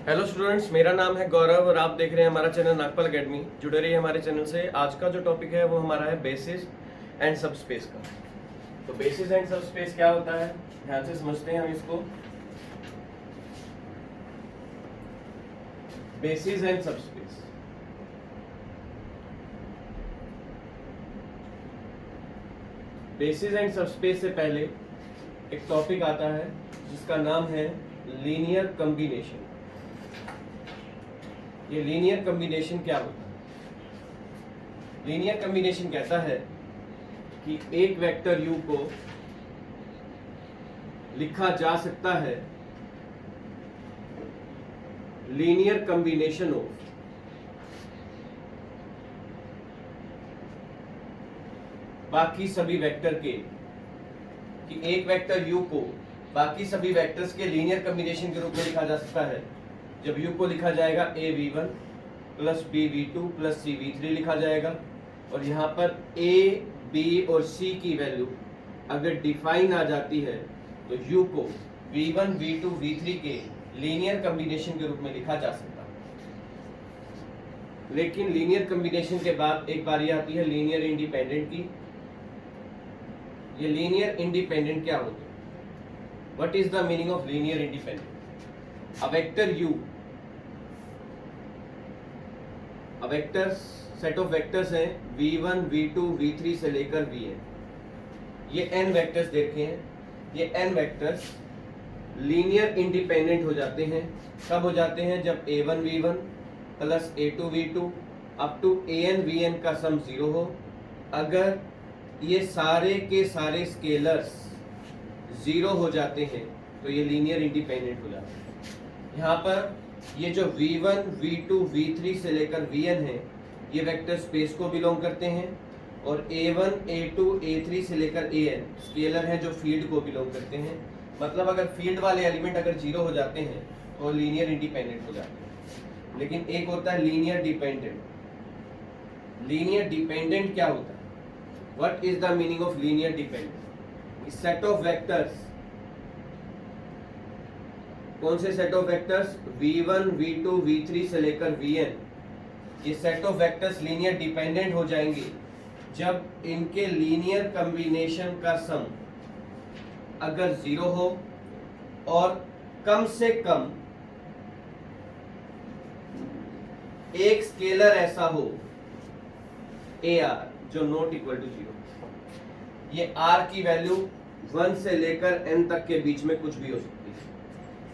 Hello students, मेरा नाम है गौरव और आप देख रहे हैं हमारा चैनल नागपाल एकेडमी। जुड़े रहिए हमारे चैनल से। आज का जो टॉपिक है वो हमारा है बेसिस एंड सबस्पेस का। तो बेसिस एंड सबस्पेस क्या होता है, ध्यान से समझते हैं हम इसको। Basis and subspace, basis and subspace से पहले एक टॉपिक आता है जिसका नाम है लीनियर कॉम्बिनेशन। ये लीनियर कॉम्बिनेशन क्या होता है? लीनियर कॉम्बिनेशन कहता है कि एक वेक्टर u को लिखा जा सकता है लीनियर कॉम्बिनेशन ऑफ बाकी सभी वेक्टर के, कि एक वेक्टर u को बाकी सभी वेक्टर्स के लीनियर कॉम्बिनेशन के रूप में लिखा जा सकता है। जब u को लिखा जाएगा av1 plus bv2 plus cv3 लिखा जाएगा, और यहाँ पर a b और c की वैल्यू अगर डिफाइन आ जाती है तो u को v1 v2 v3 के लीनियर कॉम्बिनेशन के रूप में लिखा जा सकता है। लेकिन लीनियर कॉम्बिनेशन के बाद एक बारी आती है लीनियर इंडिपेंडेंट की। ये लीनियर इंडिपेंडेंट क्या होता है? What is the meaning of linear independent? A vector u, a vector set of vectors हैं v1 v2 v3 से लेकर vn। ये n वेक्टर्स देखे हैं। ये n वेक्टर्स लीनियर इंडिपेंडेंट हो जाते हैं। कब हो जाते हैं? जब a1 v1 plus a2 v2 up to an vn का सम 0 हो। अगर ये सारे के सारे स्केलर्स 0 हो जाते हैं तो ये लीनियर इंडिपेंडेंट हो जाते हैं। यहाँ पर ये जो v1, v2, v3 से लेकर vn है, ये वेक्टर स्पेस को बिलोंग करते हैं, और a1, a2, a3 से लेकर an स्केलर हैं जो फील्ड को बिलोंग करते हैं। मतलब अगर फील्ड वाले एलिमेंट अगर 0 हो जाते हैं तो लीनियर इंडिपेंडेंट हो जाते हैं। लेकिन एक होता है लीनियर डिपेंडेंट। लीनियर डिपेंडेंट क्या होता है? What is the meaning of linear dependent? Set of vectors, कौन से set of vectors? v1, v2, v3 से लेकर vn। ये set of vectors linear dependent हो जाएंगे जब इनके लीनियर कॉम्बिनेशन का सम अगर 0 हो और कम से कम एक स्केलर ऐसा हो ar जो नॉट इक्वल टू 0। ये r की वैल्यू 1 से लेकर n तक के बीच में कुछ भी हो सकती है।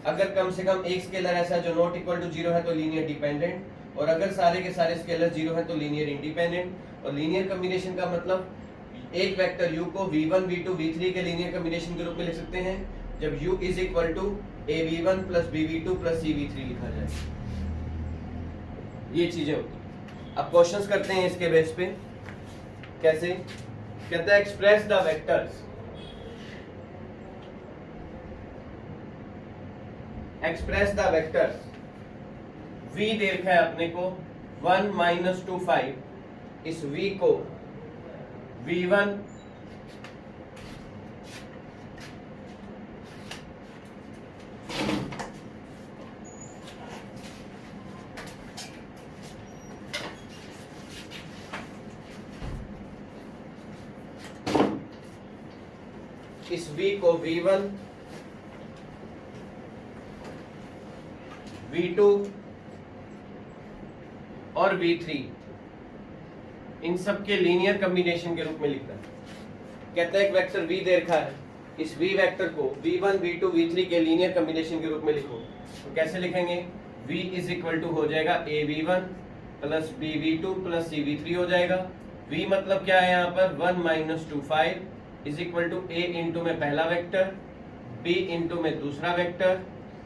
अगर कम से कम एक स्केलर ऐसा जो नॉट इक्वल टू 0 है तो लीनियर डिपेंडेंट, और अगर सारे के सारे स्केलर 0 है तो लीनियर इंडिपेंडेंट। और लीनियर कॉम्बिनेशन का मतलब एक वेक्टर u को v1 v2 v3 के लीनियर कॉम्बिनेशन के रूप में लिख सकते हैं जब u is equal to av1 plus bv2 plus cv3 लिखा जाए। ये चीजें होती। अब क्वेश्चंस करते हैं इसके बेस पे। कैसे? कहता है express the vectors, express the vectors. v दे रखा है अपने को 1 माइनस 2 5। इस v को v1 इस v को v1 v2 और v3 इन सब के लीनियर कॉम्बिनेशन के रूप में लिखना है। कहता है एक वेक्टर v दे रखा है, इस v वेक्टर को v1 v2 v3 के लीनियर कॉम्बिनेशन के रूप में लिखो। तो कैसे लिखेंगे? v इज इक्वल टू हो जाएगा av1 plus bv2 plus cv3 हो जाएगा। v मतलब क्या है यहाँ पर? 1 minus 2 5 is equal to a into में पहला वेक्टर, b इंटू में दूसरा वेक्टर,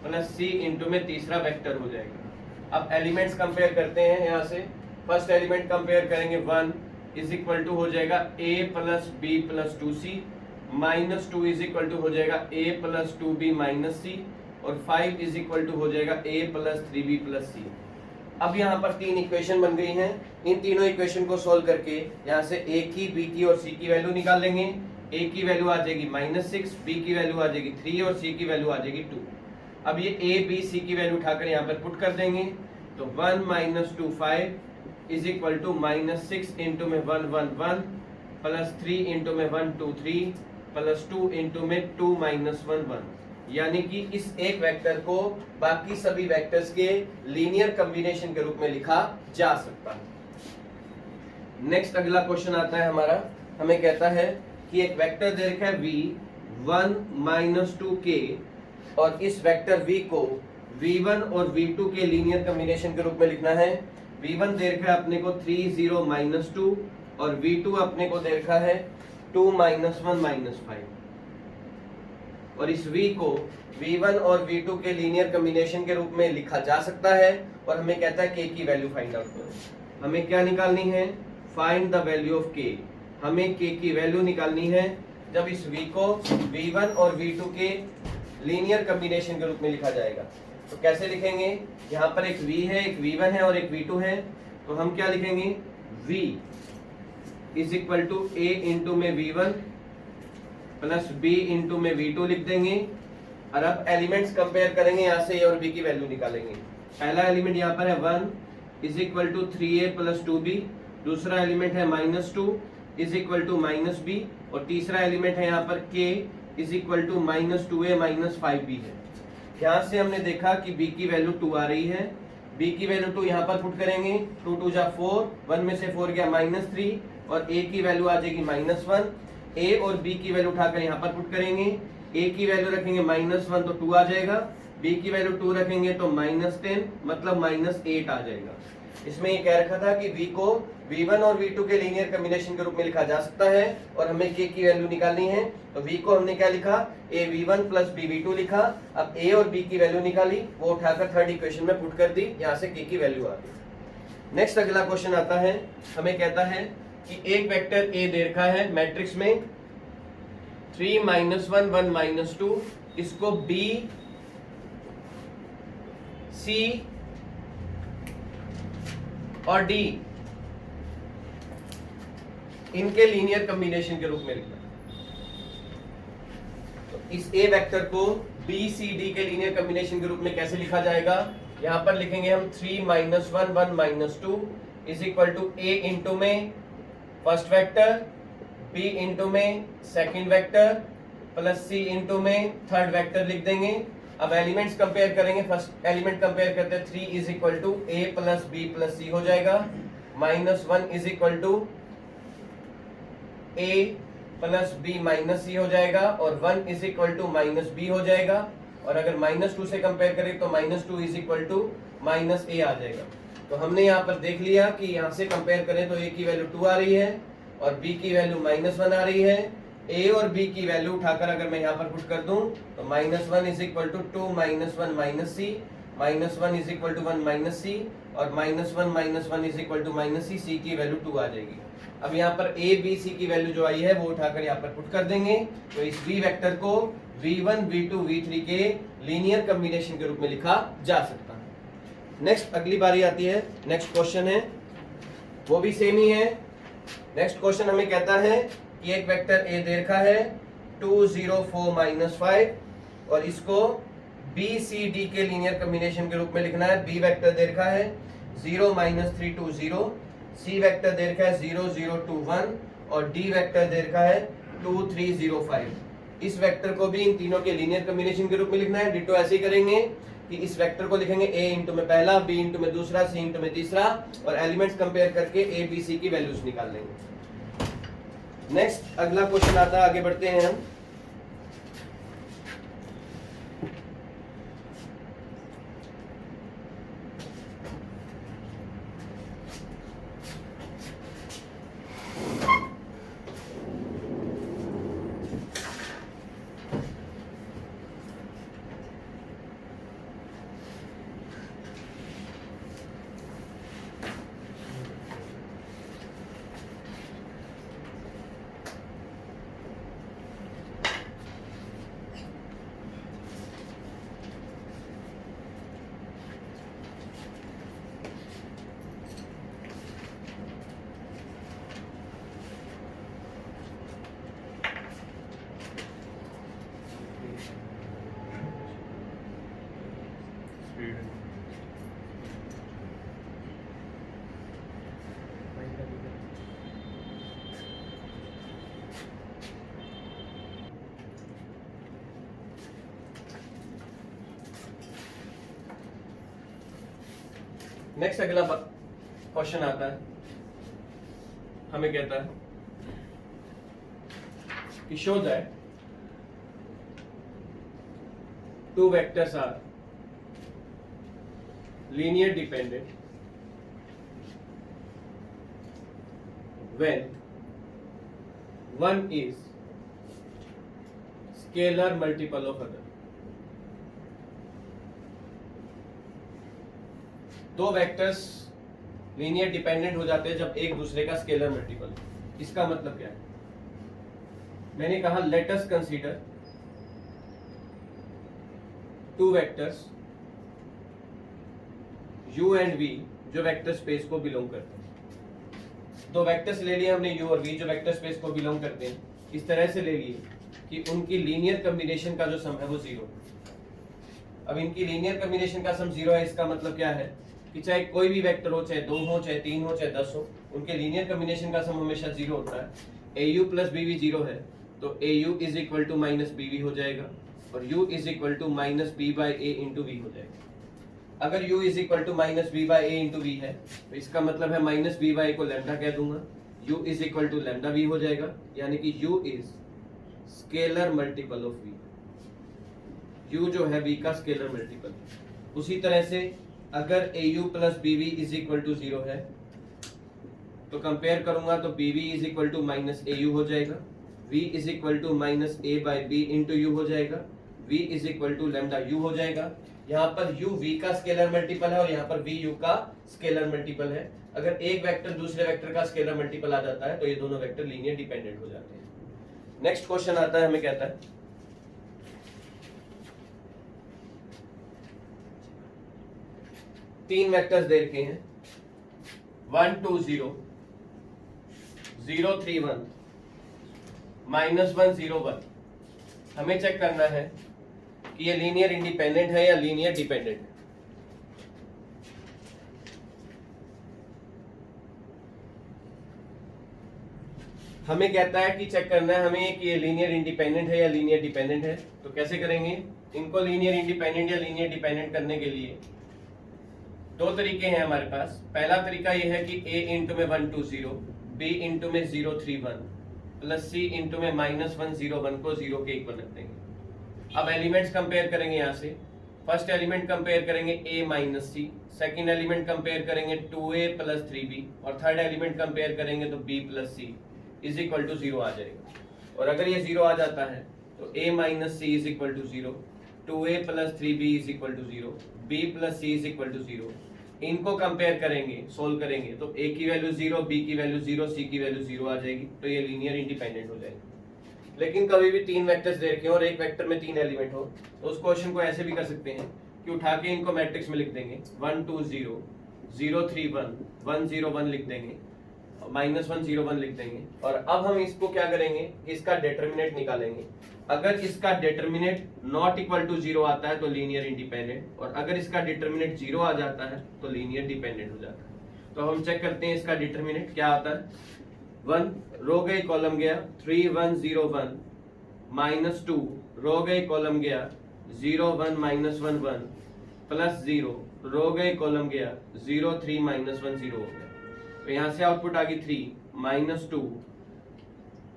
प्लस c इंटू में तीसरा वेक्टर हो जाएगा। अब एलिमेंट्स कंपेयर करते हैं। यहाँ से फर्स्ट एलिमेंट कंपेयर करेंगे 1 इज इक्वल टू हो जाएगा a plus b plus 2c, minus 2 is equal to हो जाएगा a plus 2b minus c, और 5 इज इक्वल टू हो जाएगा a plus 3b plus c। अब यहाँ पर 3 इक्वेशन बन गई हैं। इन तीनों इक्वेशन को सोल्व करके यहाँ से a की, b की और c की वैल्यू निकाल लेंगे। a की वैल्यू आ जाएगी -6, b की वैल्यू आ जाएगी 3 और c की वैल्यू आ जाएगी 2। अब ये ए बी सी की वैल्यू उठाकर यहाँ पर पुट कर देंगे, तो 1 minus 2 5 is equal to minus 6 into में 1 1 1 प्लस 3 इंटू में 1 2 3 प्लस 2 इंटू में 2 माइनस 1 1, यानी कि इस एक वेक्टर को बाकी सभी वेक्टर्स के लीनियर कॉम्बिनेशन के रूप में लिखा जा सकता है। नेक्स्ट अगला क्वेश्चन आता है हमारा, हमें कहता है कि एक वेक्टर दे रखा है v1 माइनस 2k और इस वेक्टर v को v1 और v2 के लीनियर कॉम्बिनेशन के रूप में लिखना है। v1 दे रखा है अपने को 3 0 माइनस 2 और v2 अपने को दे रखा है 2 माइनस 1 माइनस 5, और इस v को v1 और v2 के लीनियर कॉम्बिनेशन के रूप में लिखा जा सकता है। और हमें कहता है k की वैल्यू फाइंड आउट करो। हमें क्या निकालनी है? Find the value of k। हमें k की वैल्यू निकालनी है जब इस v को v1 और v2 के लीनियर कॉम्बिनेशन के रूप में लिखा जाएगा। तो कैसे लिखेंगे? यहाँ पर एक v है, एक v1 है और एक v2 है, तो हम क्या लिखेंगे? v is equal to a into में v1 प्लस b इंटू में v2 लिख देंगे। और अब एलिमेंट्स कंपेयर करेंगे, यहाँ से a और b की वैल्यू निकालेंगे। पहला एलिमेंट यहाँ पर है 1 is equal to 3a plus 2b, दूसरा एलिमेंट है minus 2 is equal to minus b, और तीसरा एलिमेंट है यहाँ पर k is equal to minus 2a minus 5b है। यहाँ से हमने देखा कि b की वैल्यू 2 आ रही है, b की वैल्यू 2 यहाँ पर पुट करेंगे, 2 2 जा 4, 1 में से 4 गया माइनस 3, और a की वैल्यू आ जाएगी माइनस 1। a और b की वैल्यू उठाकर यहाँ पर पुट करेंगे, a की वैल्यू रखेंगे माइनस 1 तो 2 आ जाएगा, b की वैल्यू 2 रखेंगे तो माइनस 10 मतलब माइनस 8 आ जाएगा। इसमें ये कह रखा था कि v को v1 और v2 के लीनियर कॉम्बिनेशन के रूप में लिखा जा सकता है और हमें k की वैल्यू निकालनी है। तो v को हमने क्या लिखा? a v1 plus b v2 लिखा। अब a और b की वैल्यू निकाली, वो उठाकर थर्ड इक्वेशन में पुट कर दी, यहाँ से k की वैल्यू आ गई। नेक्स्ट अगला क्वेश्चन आता है, हमें कहता है कि एक वेक्टर a दे रखा है मैट्रिक्स में 3 माइनस 1 1 माइनस 2, इसको b c और d इनके लीनियर कॉम्बिनेशन के रूप में लिखना। तो इस a वेक्टर को b c d के लीनियर कॉम्बिनेशन के रूप में कैसे लिखा जाएगा? यहाँ पर लिखेंगे हम 3 minus 1 1 minus 2 is equal to a into में फर्स्ट वेक्टर, b इंटू में second vector, plus c into में थर्ड वेक्टर लिख देंगे। अब एलिमेंट्स कंपेयर करेंगे, फर्स्ट एलिमेंट कंपेयर करते हैं, 3 is equal to a plus b plus c हो जाएगा, minus 1 is equal to a plus b minus c हो जाएगा, और 1 is equal to minus b हो जाएगा। और अगर माइनस 2 से कंपेयर करें तो minus 2 is equal to minus a आ जाएगा। तो हमने यहाँ पर देख लिया कि यहाँ से कंपेयर करें तो a की वैल्यू 2 आ रही है और b की वैल्यू माइनस 1 आ रही है। a और b की वैल्यू उठाकर अगर मैं यहाँ पर पुट कर दूं तो minus 1 is equal to 2 minus 1 minus c, minus 1 is equal to 1 minus c, और minus 1 minus 1 is equal to minus c, c की वैल्यू 2 आ जाएगी। अब यहाँ पर a b c की वैल्यू जो आई है वो उठाकर यहाँ पर पुट कर देंगे, तो इस b वेक्टर को v1 v2 v3 के लीनियर कॉम्बिनेशन के रूप में लिखा जा सकता है। नेक्स्ट अगली बारी आती है, नेक्स्ट क्वेश्चन है, वो भी सेम ही है। नेक्स्ट क्वेश्चन हमें कहता है कि एक वेक्टर a दे रखा है 2 0 4 माइनस 5 और इसको b c d के लीनियर कॉम्बिनेशन के रूप में लिखना है। b वेक्टर दे रखा है 0 माइनस 3 2 0, c वेक्टर दे रखा है 0 0 2 1 और d वेक्टर दे रखा है 2 3 0 5। इस वेक्टर को भी इन तीनों के लीनियर कॉम्बिनेशन के रूप में लिखना है। डिटो ऐसे ही करेंगे कि इस वेक्टर को लिखेंगे a इंटू में पहला, b इंटू में दूसरा, c इंटू में तीसरा, और एलिमेंट्स कंपेयर करके a b c की वैल्यूज निकाल लेंगे। नेक्स्ट अगला क्वेश्चन आता है, आगे बढ़ते हैं हम। नेक्स्ट अगला क्वेश्चन आता है, हमें कहता है कि show that two vectors are linear dependent when one is scalar multiple of other. दो वेक्टर्स लीनियर डिपेंडेंट हो जाते हैं जब एक दूसरे का स्केलर मल्टीपल है। इसका मतलब क्या है? मैंने कहा let us consider two vectors u and v जो वेक्टर स्पेस को बिलोंग करते हैं। दो वेक्टर्स ले लिए हमने u और v जो वेक्टर स्पेस को बिलोंग करते हैं, इस तरह से ले लिए कि उनकी लीनियर कॉम्बिनेशन का जो सम है वो 0। अब इनकी लीनियर कॉम्बिनेशन का सम 0 है, इसका मतलब क्या है कि चाहे कोई भी वेक्टर हो, चाहे 2 हो, चाहे 3 हो, चाहे 10 हो, उनके लीनियर कॉम्बिनेशन का सम हमेशा 0 होता है। au प्लस bv 0 है तो au is equal to minus bv हो जाएगा और u is equal to minus b by a into v हो जाएगा। अगर u is equal to minus b by a into v है तो इसका मतलब है माइनस b बाई a को लैम्डा कह दूंगा, u is equal to lambda v हो जाएगा, यानी कि u is scalar multiple of v। u जो है v का स्केलर मल्टीपल। उसी तरह से अगर au plus bv is equal to 0 है तो कंपेयर करूंगा तो bv is equal to minus au हो जाएगा, v is equal to minus a by b into u हो जाएगा, v is equal to lambda u हो जाएगा। यहाँ पर u v का स्केलर मल्टीपल है और यहाँ पर v u का स्केलर मल्टीपल है। अगर एक वेक्टर दूसरे वेक्टर का स्केलर मल्टीपल आ जाता है तो ये दोनों वेक्टर लीनियर डिपेंडेंट हो जाते हैं। नेक्स्ट क्वेश्चन आता है, हमें कहता है तीन वेक्टर्स दे रखे हैं 1 2 0 0 3 1 माइनस 1 0 1। हमें चेक करना है कि ये लीनियर इंडिपेंडेंट है या लीनियर डिपेंडेंट है। हमें कहता है कि चेक करना है हमें कि ये लीनियर इंडिपेंडेंट है या लीनियर डिपेंडेंट है। तो कैसे करेंगे इनको लीनियर इंडिपेंडेंट या लीनियर डिपेंडेंट करने के लिए? दो तरीके हैं हमारे पास। पहला तरीका ये है कि a इंटू में 1 2 0, b इंटू में 0 3 1 प्लस c इंटू में माइनस 1 0 1 को 0 के इक्वल रख देंगे। अब एलिमेंट्स कंपेयर करेंगे। यहाँ से फर्स्ट एलिमेंट कंपेयर करेंगे a minus c, second element compare करेंगे 2a प्लस 3b और थर्ड एलिमेंट कंपेयर करेंगे तो b plus c is equal to 0 आ जाएगा। और अगर ये 0 आ जाता है तो a minus c is equal to 0, 2a plus 3b is equal to 0, b plus c is equal to 0। इनको कंपेयर करेंगे, सोल्व करेंगे तो a की वैल्यू 0, b की वैल्यू 0, c की वैल्यू 0 आ जाएगी। तो ये लीनियर इंडिपेंडेंट हो जाएगी। लेकिन कभी भी तीन वेक्टर्स दे रखे हो और एक वेक्टर में तीन एलिमेंट हो तो उस क्वेश्चन को ऐसे भी कर सकते हैं कि उठा के इनको मैट्रिक्स में लिख देंगे 1 2 0 0 3 1 1 0 1 लिख देंगे, माइनस 1 0 1 लिख देंगे। और अब हम इसको क्या करेंगे, इसका डिटरमिनेंट निकालेंगे। अगर इसका डिटरमिनेंट नॉट इक्वल टू 0 आता है तो लीनियर इंडिपेंडेंट, और अगर इसका डिटरमिनेंट 0 आ जाता है तो लीनियर डिपेंडेंट हो जाता है। तो हम चेक करते हैं इसका डिटरमिनेंट क्या आता है। 1 रो गई कॉलम गया 3 1 0 1 माइनस 2 रो गई कॉलम गया 0 1 माइनस 1 1 प्लस 0 रो गई कॉलम गया 0 3 माइनस 1 0 हो गया। तो यहाँ से आउटपुट आ गई 3 माइनस 2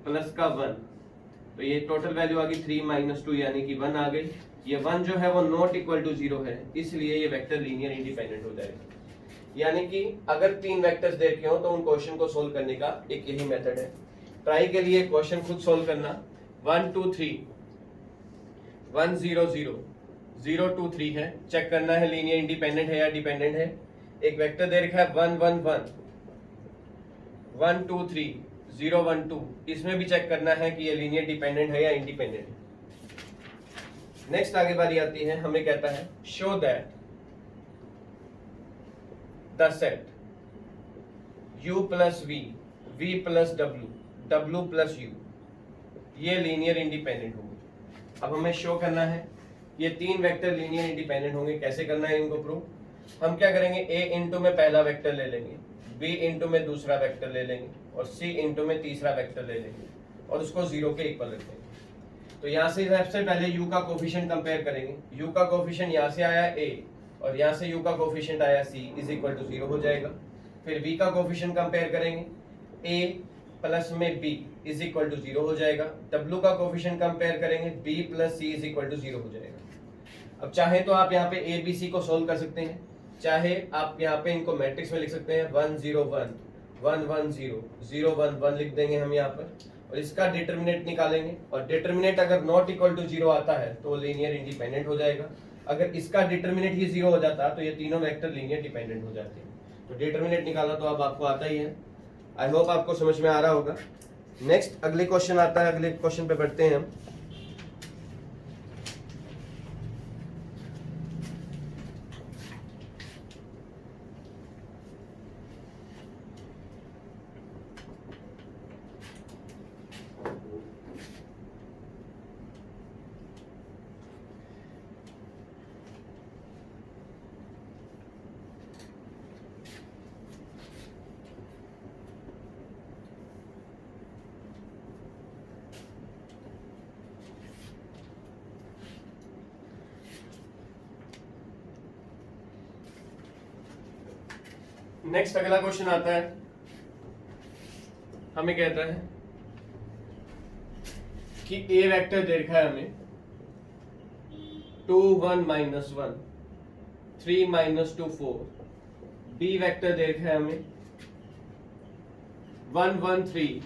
प्लस का 1, तो ये टोटल वैल्यू आ गई 3 माइनस 2 यानी कि 1 आ गई। ये 1 जो है वो नॉट इक्वल टू 0 है, इसलिए ये वेक्टर लीनियर इंडिपेंडेंट हो जाएगा। यानी कि अगर तीन वेक्टर्स दे रखे हो तो उन क्वेश्चन को सोल्व करने का एक यही मेथड है। ट्राई के लिए क्वेश्चन खुद सोल्व करना। 1 2 3 1 0 0 0 2 3 है, चेक करना है लीनियर इंडिपेंडेंट है या डिपेंडेंट है। एक वेक्टर दे रखा है 1 1 1 1 2 3 0 1 2, इसमें भी चेक करना है कि ये लीनियर डिपेंडेंट है या इंडिपेंडेंट है। नेक्स्ट आगे बारी आती है, हमें कहता है show that the set u plus v v plus w w plus u ये लीनियर इंडिपेंडेंट होगा। अब हमें शो करना है ये तीन वेक्टर लीनियर इंडिपेंडेंट होंगे। कैसे करना है इनको प्रूव? हम क्या करेंगे, ए इंटू में पहला वेक्टर ले लेंगे, बी इंटू में दूसरा वेक्टर ले लेंगे और सी इंटू में तीसरा वेक्टर ले लेंगे और उसको जीरो के इक्वल रख देंगे। तो यहाँ से सबसे पहले u का कोफिशिएंट कंपेयर करेंगे। u का कोफिशिएंट यहाँ से आया a और यहाँ से u का कोफिशिएंट आया c इज इक्वल टू 0 हो जाएगा। फिर v का कोफिशिएंट कंपेयर करेंगे, a प्लस में b इज इक्वल टू 0 हो जाएगा। w का कोफिशिएंट कंपेयर करेंगे, b plus c is equal to 0 हो जाएगा। अब चाहे तो आप यहाँ पे a b c को सोल्व कर सकते हैं, चाहे आप यहाँ पे इनको मैट्रिक्स में लिख सकते हैं 1 0 1 1 1 0 0 1 1 लिख देंगे हम यहाँ पर और इसका डिटरमिनेंट निकालेंगे और डिटरमिनेंट अगर नॉट इक्वल टू 0 आता है तो लीनियर इंडिपेंडेंट हो जाएगा। अगर इसका डिटरमिनेंट ही 0 हो जाता तो ये तीनों वेक्टर लीनियर डिपेंडेंट हो जाते हैं। तो डिटरमिनेंट निकाला तो अब आपको आता ही है। आई होप आपको समझ में आ रहा होगा। नेक्स्ट अगले क्वेश्चन आता है, अगले क्वेश्चन पे बढ़ते हैं हम। नेक्स्ट अगला क्वेश्चन आता है, हमें कहता है कि ए वेक्टर दे रखा है हमें 2 1 -1 3 -2 4। बी वेक्टर दे रखा है हमें 1 1 3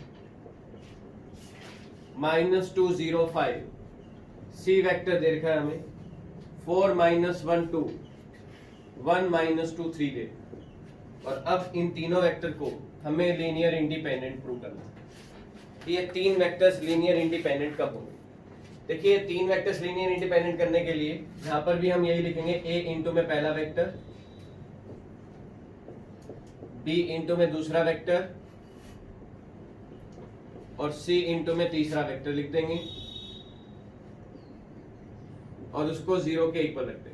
-2 0 5। सी वेक्टर दे रखा है हमें 4 -1 2 1 -2 3 दे। और अब इन तीनों वेक्टर को हमें लीनियर इंडिपेंडेंट प्रूव करना है। ये तीन वेक्टर्स लीनियर इंडिपेंडेंट कब होंगे? देखिए तीन वेक्टर्स लीनियर इंडिपेंडेंट करने के लिए यहां पर भी हम यही लिखेंगे, a इंटू में पहला वेक्टर, b इंटू में दूसरा वेक्टर और c इंटू में तीसरा वेक्टर लिख देंगे और उसको 0 के इक्वल रख देंगे।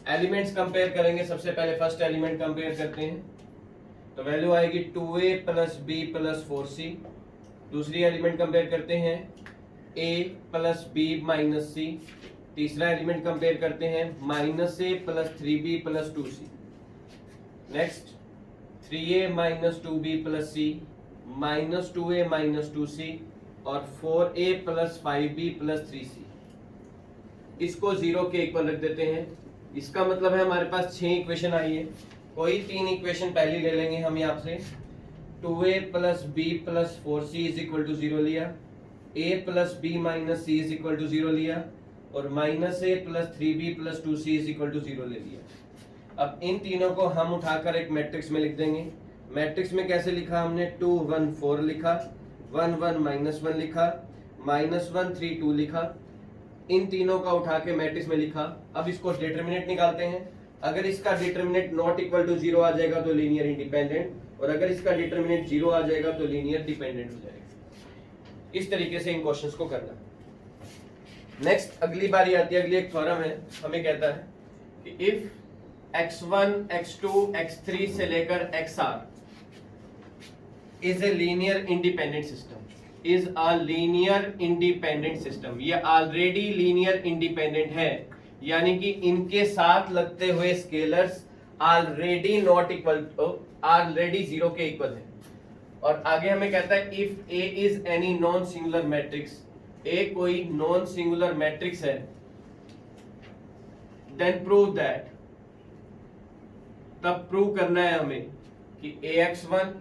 एलिमेंट्स कंपेयर करेंगे। सबसे पहले फर्स्ट एलिमेंट कंपेयर करते हैं तो वैल्यू आएगी 2a plus b plus 4c। दूसरी एलिमेंट कंपेयर करते हैं a plus b minus c। तीसरा एलिमेंट कंपेयर करते हैं -a plus 3b plus 2c। Next 3a minus 2b plus c minus 2a minus 2c और 4a plus 5b plus 3c। इसको 0 के equal रख देते हैं। इसका मतलब है हमारे पास 6 इक्वेशन आई है। कोई 3 इक्वेशन पहली ले लेंगे हम यहाँ से। 2a plus b plus 4c is equal to 0 लिया, a plus b minus c is equal to 0 लिया और minus a plus 3b plus 2c is equal to 0 ले लिया। अब इन तीनों को हम उठाकर एक मैट्रिक्स में लिख देंगे। मैट्रिक्स में कैसे लिखा हमने? 2 1 4 लिखा, 1 1 -1 लिखा, -1 3 2 लिखा। इन तीनों का उठा के मैट्रिक्स में लिखा। अब इसको डिटरमिनेंट निकालते हैं। अगर इसका डिटरमिनेंट नॉट इक्वल टू 0 आ जाएगा तो लीनियर इंडिपेंडेंट और अगर इसका डिटरमिनेंट 0 आ जाएगा तो लीनियर डिपेंडेंट हो जाएगा। इस तरीके से इन क्वेश्चंस को करना। नेक्स्ट अगली बारी आती है, अगली एक थ्योरम है। हमें कहता है कि इफ x1 x2 x3 से लेकर xr is a linear independent system, is a linear independent system. ये ऑलरेडी लीनियर इंडिपेंडेंट है, यानी कि इनके साथ लगते हुए scalars already not equal to already 0 के इक्वल है। और आगे हमें कहता है if a is any non singular matrix, a कोई नॉन सिंगुलर मैट्रिक्स है, देन प्रूव दैट, तब प्रूव करना है हमें कि ax1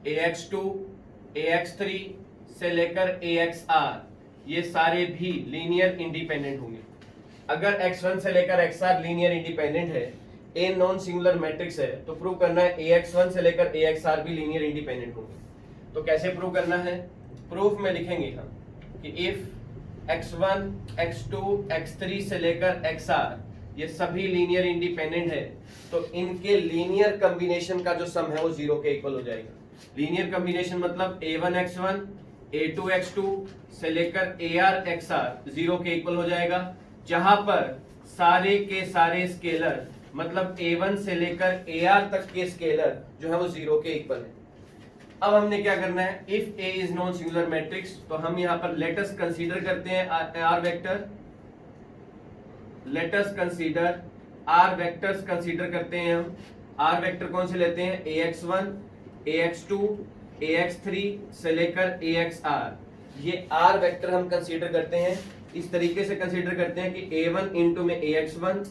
ax2 ax3 से लेकर axr ये सारे भी लीनियर इंडिपेंडेंट होंगे। अगर x1 से लेकर xr लीनियर इंडिपेंडेंट है, a नॉन सिंगुलर मैट्रिक्स है, तो प्रूव करना है ax1 से लेकर axr भी लीनियर इंडिपेंडेंट होंगे। तो कैसे प्रूव करना है? प्रूफ में लिखेंगे हम कि इफ x1 x2 x3 से लेकर xr ये सभी लीनियर इंडिपेंडेंट है तो इनके लीनियर कॉम्बिनेशन का जो सम है वो 0 के इक्वल हो जाएगा। लीनियर कॉम्बिनेशन मतलब a1 x1 A2X2 से लेकर ARXR 0 के इक्वल हो जाएगा, जहां पर सारे के सारे स्केलर मतलब A1 से लेकर AR तक के स्केलर जो है वो 0 के इक्वल है। अब हमने क्या करना है, if A is non singular matrix, तो हम यहां पर लेट अस कंसीडर करते हैं R vector, let us consider R vectors consider करते हैं हम। R वेक्टर कौन से लेते हैं, AX1, AX2, AX3 से लेकर AXR, ये R वेक्टर हम कंसीडर करते हैं। इस तरीके से कंसीडर करते हैं कि A1 इंटू में AX1,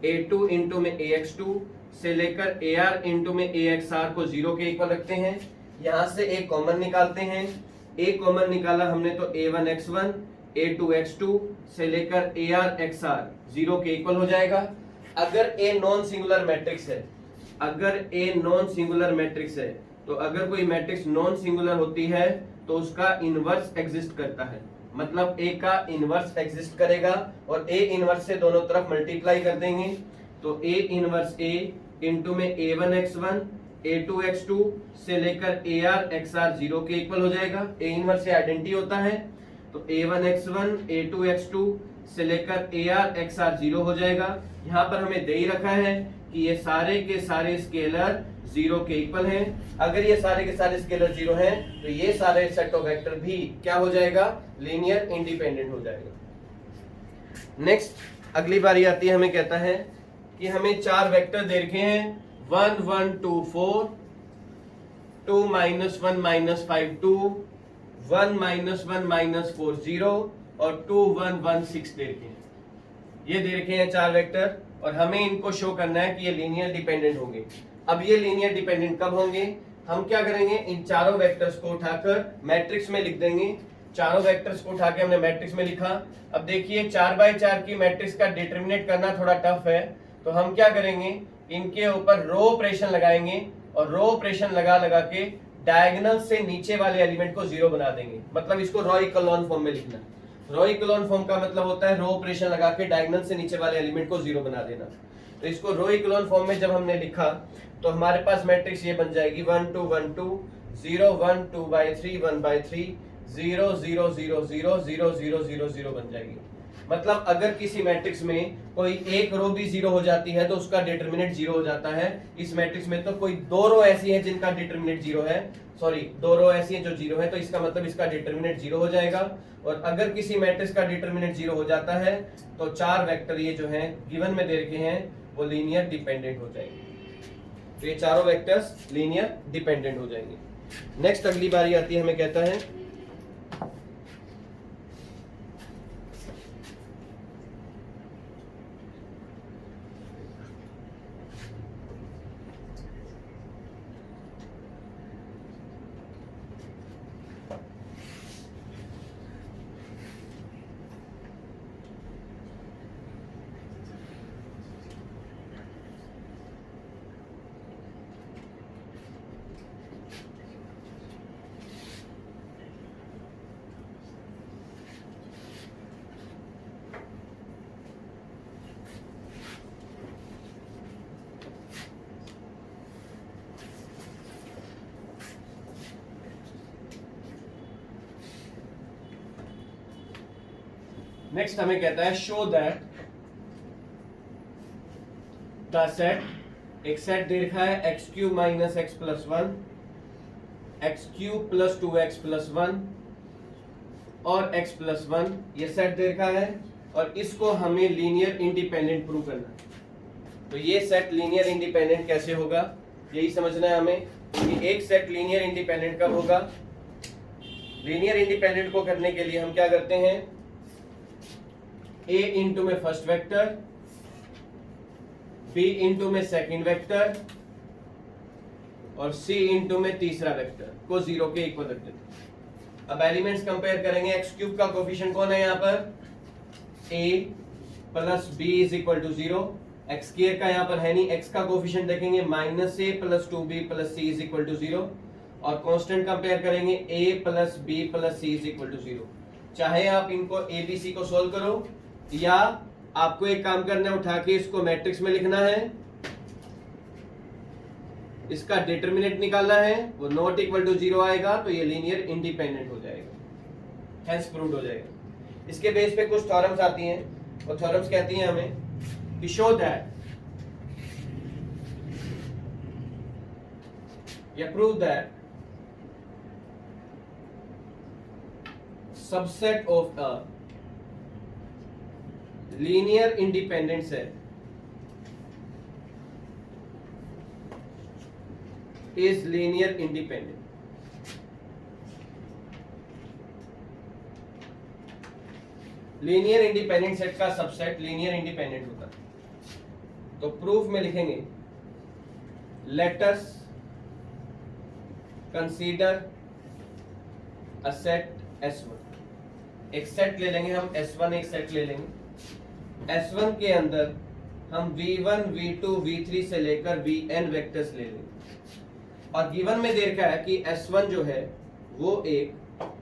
A2 इंटू में AX2 से लेकर AR इंटू में AXR को 0 के इक्वल रखते हैं। यहां से एक कॉमन निकालते हैं, एक कॉमन निकाला हमने तो A1X1, A2X2 से लेकर ARXR 0 के इक्वल हो जाएगा। अगर A नॉन सिंगुलर मैट्रिक्स है, अगर A नॉन सिंगुलर मैट्रिक्स है, तो अगर कोई मैट्रिक्स नॉन सिंगुलर होती है तो उसका इनवर्स एग्जिस्ट करता है, मतलब A का इनवर्स एग्जिस्ट करेगा और A इनवर्स से दोनों तरफ मल्टीप्लाई कर देंगे, तो A इनवर्स A इंटू में A1X1, A2X2 से लेकर ARXR 0 के इक्वल हो जाएगा। A इनवर्स से आइडेंटिटी होता है, तो A1X1, A2X2 से लेकर ARXR 0 हो जाएगा। यहाँ पर हमें दे ही रखा है कि ये सारे के सारे स्केलर 0 के इक्वल हैं। अगर ये सारे के सारे स्केलर 0 हैं तो ये सारे सेट ऑफ वेक्टर भी क्या हो जाएगा, लीनियर इंडिपेंडेंट हो जाएगा। नेक्स्ट अगली बारी आती है, हमें कहता है कि हमें 4 वेक्टर दे रखे हैं 1 1 2 4, 2 -1 -5 2, 1 -1 -4 0 और 2 1 1 6 दे रखे हैं। ये दे रखे हैं 4 वेक्टर और हमें इनको शो करना है कि ये लीनियर डिपेंडेंट होंगे। अब ये लीनियर डिपेंडेंट कब होंगे, हम क्या करेंगे, इन चारों वेक्टर्स को उठाकर मैट्रिक्स में लिख देंगे। चारों वेक्टर्स को उठा के हमने मैट्रिक्स में लिखा। अब देखिए 4x4 की मैट्रिक्स का डिटरमिनेट करना थोड़ा टफ है, तो हम क्या करेंगे, इनके ऊपर रो ऑपरेशन लगाएंगे और रो ऑपरेशन लगा लगा के डायगोनल से नीचे वाले एलिमेंट को 0 बना देंगे। मतलब इसको रो इकोलॉन फॉर्म में लिखना। रो इकोलॉन फॉर्म का मतलब होता है रो ऑपरेशन लगा के डायगोनल से नीचे वाले एलिमेंट को 0 बना देना। तो इसको रो इकोलॉन फॉर्म में जब हमने लिखा तो हमारे पास मैट्रिक्स ये बन जाएगी 1 2 1 2 0 1 2/3 1/3 0 0 0 0 0 0 0 0 बन जाएगी। मतलब अगर किसी मैट्रिक्स में कोई एक रो भी 0 हो जाती है तो उसका डिटरमिनेंट 0 हो जाता है। इस मैट्रिक्स में तो कोई 2 रो ऐसी है जिनका डिटरमिनेंट 0 है, सॉरी 2 रो ऐसी है जो 0 है, तो इसका मतलब इसका डिटरमिनेंट 0 हो जाएगा। और अगर किसी मैट्रिक्स का डिटरमिनेंट 0 हो जाता है तो 4 वेक्टर ये जो हैं गिवन में दे रखे हैं वो लीनियर डिपेंडेंट हो जाएंगे। तो ये चारों वेक्टर्स लीनियर डिपेंडेंट हो जाएंगे। नेक्स्ट अगली बारी आती है, हमें कहता है नेक्स्ट हमें कहता है शो दैट द सेट, एक सेट दे रखा है x³ - x + 1, x³ + 2x + 1 और x + 1, ये सेट दे रखा है और इसको हमें लीनियर इंडिपेंडेंट प्रूव करना है। तो ये सेट लीनियर इंडिपेंडेंट कैसे होगा, यही समझना है हमें कि एक सेट लीनियर इंडिपेंडेंट कब होगा। लीनियर इंडिपेंडेंट को करने के लिए हम क्या करते हैं, A इंटू में फर्स्ट वेक्टर, B इंटू में सेकंड वेक्टर और C इंटू में तीसरा वेक्टर को 0 के इक्वल रख देते हैं। अब एलिमेंट्स कंपेयर करेंगे। x³ का कोफिशिएंट कौन है यहाँ पर, A + B = 0। x² का यहाँ पर है नहीं, x का कोफिशिएंट देखेंगे -A + 2B + C = 0 और कांस्टेंट कंपेयर करेंगे A + B + C = 0। चाहे आप इनको ABC को सोल्व करो या आपको एक काम करना है, उठा के इसको मैट्रिक्स में लिखना है, इसका डिटरमिनेंट निकालना है, वो नॉट इक्वल टू 0 आएगा तो ये लीनियर इंडिपेंडेंट हो जाएगा। हेंस प्रूव्ड हो जाएगा। इसके बेस पे कुछ थ्योरम्स आती हैं और थ्योरम्स कहती हैं हमें कि शो दैट या prove that subset of a linear independent set is linear independent। Linear independent set का सबसेट लीनियर इंडिपेंडेंट होता है। तो प्रूफ में लिखेंगे let us consider a set S1। एक सेट ले लेंगे हम S1, एक सेट ले लेंगे S1 के अंदर हम V1 V2 V3 से लेकर Vn वेक्टर्स ले लेंगे और गिवन में दे रखा है कि S1 जो है वो एक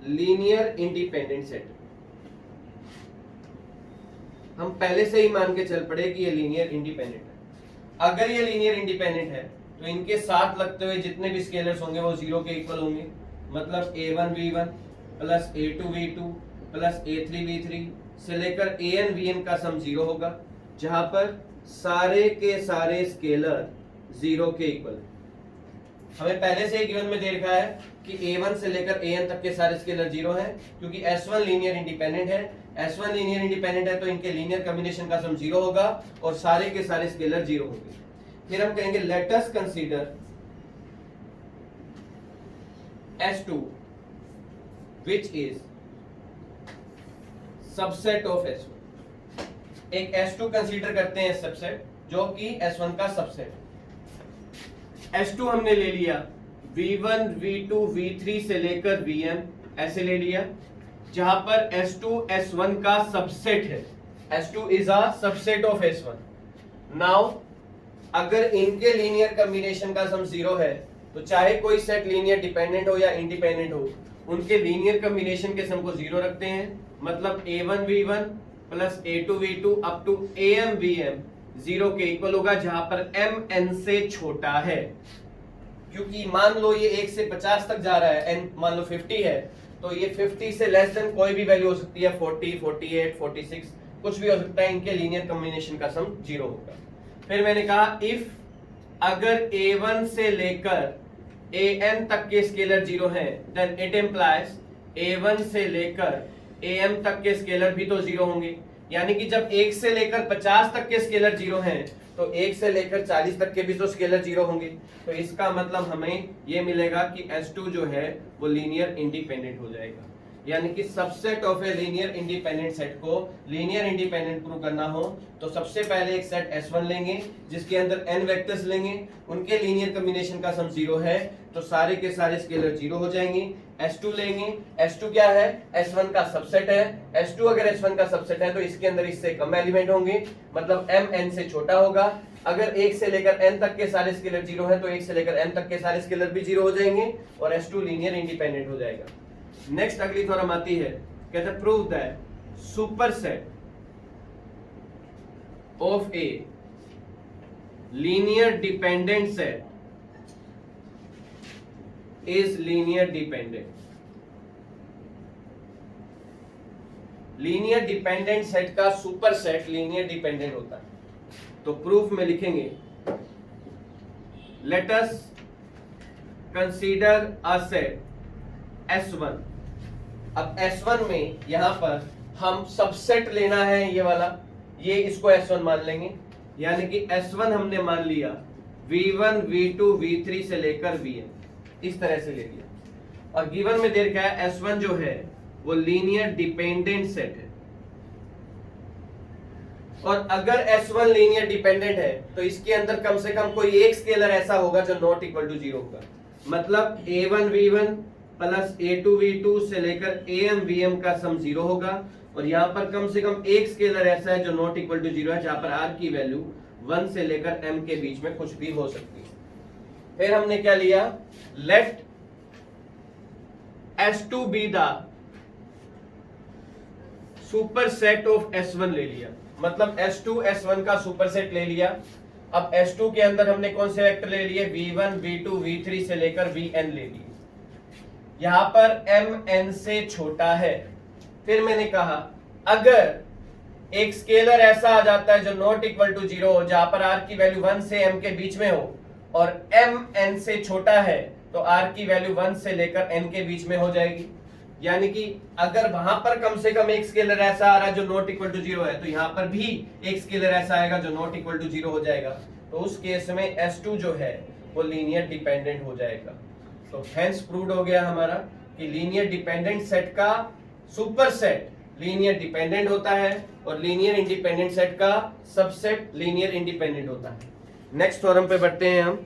लीनियर इंडिपेंडेंट सेट। हम पहले से ही मान के चल पड़े कि ये लीनियर इंडिपेंडेंट है। अगर ये लीनियर इंडिपेंडेंट है तो इनके साथ लगते हुए जितने भी स्केलर्स होंगे वो जीरो के इक्वल होंगे। मतलब A1 V1 plus A2 V2 plus A3 V3 से लेकर AN VN का सम जीरो होगा, जहां पर सारे के सारे स्केलर जीरो के इक्वल है। हमें पहले से ही गिवन में दे रखा है कि A1 से लेकर AN तक के सारे स्केलर जीरो हैं, क्योंकि S1 लीनियर इंडिपेंडेंट है। S1 लीनियर इंडिपेंडेंट है तो इनके लीनियर कॉम्बिनेशन का सम जीरो होगा और सारे के सारे स्केलर जीरो होंगे। फिर हम कहेंगे let us consider S2 which is subset of S1। एक S2 कंसीडर करते हैं सबसेट जो कि S1 का सबसेट। S2 हमने ले लिया V1 V2 V3 से लेकर Vn ऐसे ले लिया, जहां पर S2 S1 का सबसेट है। S2 is a subset of S1। Now अगर इनके लीनियर कॉम्बिनेशन का सम जीरो है तो चाहे कोई सेट लीनियर डिपेंडेंट हो या इंडिपेंडेंट हो, उनके लीनियर कॉम्बिनेशन के सम को जीरो रखते हैं। मतलब A1 V1 plus A2 V2 up to AM VM zero के इक्वल होगा, जहां पर m n से छोटा है। क्योंकि मान लो ये 1 से 50 तक जा रहा है, n मान लो 50 है, तो ये 50 से लेस देन कोई भी वैल्यू हो सकती है, 40 48 46 कुछ भी हो सकता है। इनके लीनियर कॉम्बिनेशन का सम जीरो होगा। फिर मैंने कहा इफ अगर A1 से लेकर AN तक के स्केलर जीरो हैं, देन इट इंप्लाइज A1 से लेकर AM तक के स्केलर भी तो जीरो होंगे। यानी कि जब 1 से लेकर 50 तक के स्केलर जीरो हैं तो 1 से लेकर 40 तक के भी तो स्केलर जीरो होंगे। तो इसका मतलब हमें ये मिलेगा कि S2 जो है वो लीनियर इंडिपेंडेंट हो जाएगा। यानी कि subset of A linear independent set को लीनियर इंडिपेंडेंट प्रूव करना हो तो सबसे पहले एक सेट S1 लेंगे जिसके अंदर n वेक्टर्स लेंगे, उनके लीनियर कॉम्बिनेशन का सम जीरो है तो सारे के सारे स्केलर जीरो हो जाएंगे। S2 लेंगे, S2 क्या है? S1 का सबसेट है। S2 अगर S1 का सबसेट है तो इसके अंदर इससे कम एलिमेंट होंगे, मतलब m n से छोटा होगा। अगर 1 से लेकर n तक के सारे स्केलर जीरो है तो 1 से लेकर n तक के सारे स्केलर भी जीरो हो जाएंगे और S2 लीनियर इंडिपेंडेंट हो जाएगा। नेक्स्ट अगली थ्योरम आती है, कहते हैं prove that superset of a linear dependent set is linear dependent. Linear dependent set का सुपरसेट लीनियर डिपेंडेंट होता है। तो प्रूफ में लिखेंगे let us consider a set S1। अब S1 में यहां पर हम सबसेट लेना है, ये वाला, ये इसको S1 मान लेंगे। यानी कि S1 हमने मान लिया V1 V2 V3 से लेकर Vn, इस तरह से ले लिया। और गिवन में दे रखा है S1 जो है वो लीनियर डिपेंडेंट सेट है। और अगर S1 लीनियर डिपेंडेंट है तो इसके अंदर कम से कम कोई एक स्केलर ऐसा होगा जो नॉट इक्वल टू जीरो होगा। मतलब A1 V1 plus A2 V2 से लेकर AM VM का सम जीरो होगा और यहाँ पर कम से कम एक स्केलर ऐसा है जो नॉट इक्वल टू जीरो है, जहां पर R की वैल्यू 1 से लेकर M के बीच में कुछ भी हो सकती है। फिर हमने क्या लिया, let S2 be the superset of S1 ले लिया। मतलब S2 S1 का सुपरसेट ले लिया। अब S2 के अंदर हमने कौन से वेक्टर ले लिए? V1 V2 V3 से लेकर Vn ले लिए। यहां पर m n से छोटा है, फिर मैंने कहा अगर एक स्केलर ऐसा आ जाता है जो नॉट इक्वल टू 0 हो, जहां पर r की वैल्यू 1 से m के बीच में हो और m n से छोटा है, तो r की वैल्यू 1 से लेकर n के बीच में हो जाएगी। यानी कि अगर वहां पर कम से कम एक स्केलर ऐसा आ रहा है जो नॉट इक्वल टू 0 है, तो यहां पर भी एक स्केलर ऐसा आएगा जो नॉट इक्वल टू 0 हो जाएगा। तो उस केस में S2 जो है वो लीनियर डिपेंडेंट हो जाएगा। तो हेंस प्रूव्ड हो गया हमारा कि लीनियर डिपेंडेंट सेट का सुपर सेट लीनियर डिपेंडेंट होता है और लीनियर इंडिपेंडेंट सेट का सबसेट लीनियर इंडिपेंडेंट होता है। नेक्स्ट थ्योरम पे बढ़ते हैं हम।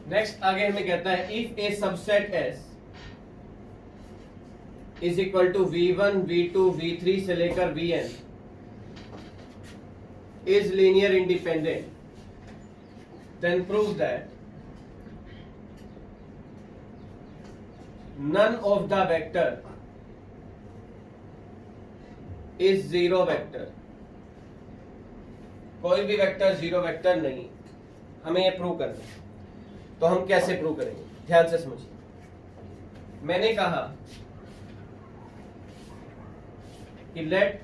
नेक्स्ट आगे हमें कहता है if a subset S is equal to V1 V2 V3 से लेकर Vn is linear independent, then prove that none of the vector is zero vector। कोई भी वेक्टर जीरो वेक्टर नहीं, हमें ये प्रूव करना है। तो हम कैसे प्रूव करेंगे, ध्यान से समझिए। मैंने कहा कि let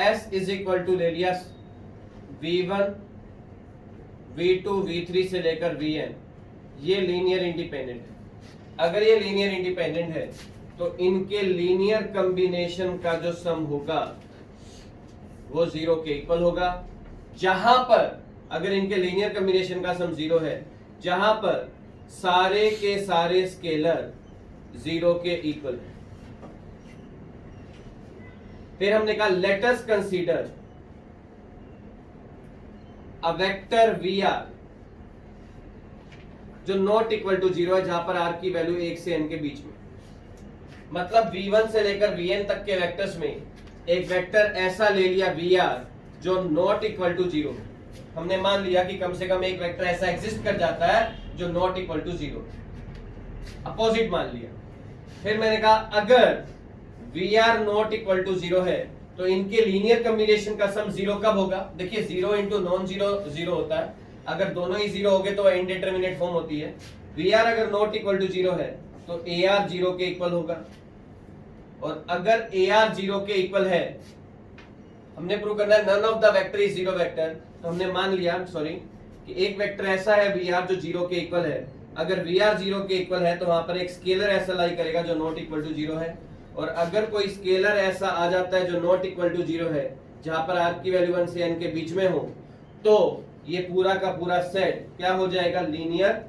S is equal to ले लिया V1 V2 V3 से लेकर Vn, ये लीनियर इंडिपेंडेंट है। अगर ये लीनियर इंडिपेंडेंट है तो इनके लीनियर कॉम्बिनेशन का जो सम होगा वो 0 के इक्वल होगा। जहां पर अगर इनके लीनियर कॉम्बिनेशन का सम 0 है, जहां पर सारे के सारे स्केलर 0 के इक्वल है। फिर हमने कहा let us consider a vector VR जो नॉट इक्वल टू 0 है, जहां पर r की वैल्यू 1 से n के बीच में। मतलब V1 से लेकर Vn तक के वेक्टर्स में एक वेक्टर ऐसा ले लिया VR जो नॉट इक्वल टू 0 है। हमने मान लिया कि कम से कम एक वेक्टर ऐसा एग्जिस्ट कर जाता है जो नॉट इक्वल टू 0, अपोजिट मान लिया। फिर मैंने कहा अगर VR नॉट इक्वल टू 0 है तो इनके लीनियर कॉम्बिनेशन का सम 0 कब होगा? देखिए 0 इंटू नॉन 0 0 होता है। अगर दोनों ही 0 हो गए तो इनडिटरमिनेट फॉर्म होती है। VR अगर नॉट इक्वल टू 0 है तो AR 0 के इक्वल होगा, और अगर AR 0 के इक्वल है, हमने प्रूव करना है none of the vector is 0 vector. तो हमने मान लिया कि एक वेक्टर ऐसा है VR जो 0 के इक्वल है। अगर VR 0 के इक्वल है तो वहां पर एक स्केलर ऐसा लाई करेगा जो नॉट इक्वल टू 0 है, और अगर कोई स्केलर ऐसा आ जाता है जो नॉट इक्वल टू 0 है, जहां पर r की वैल्यू 1 से n के बीच में हो, तो ये पूरा का पूरा सेट क्या हो जाएगा? लीनियर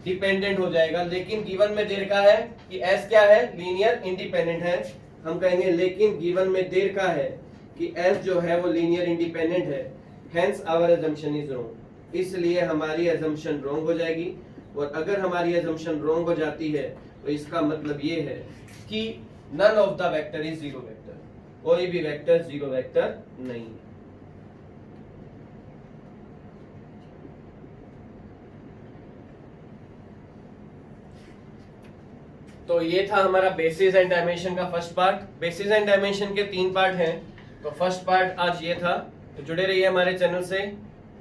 डिपेंडेंट हो जाएगा। लेकिन गिवन में देर का है कि S क्या है? लीनियर इंडिपेंडेंट है। हम कहेंगे लेकिन गिवन में देर का है कि S जो है वो लीनियर इंडिपेंडेंट है, hence our assumption is wrong. इसलिए हमारी अजम्पशन रॉन्ग हो जाएगी, और अगर हमारी अजम्पशन रॉन्ग हो जाती है तो इसका मतलब ये है कि none of the vector is 0 vector, कोई भी वेक्टर 0 वेक्टर नहीं है। तो ये था हमारा बेसिस एंड डायमेंशन का first part. Basis and dimension के 3 पार्ट हैं, तो फर्स्ट पार्ट आज ये था। तो जुड़े रहिए हमारे चैनल से।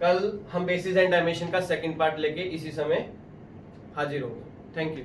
कल हम बेसिस एंड डायमेंशन का सेकंड पार्ट लेके इसी समय हाजिर होंगे। Thank you.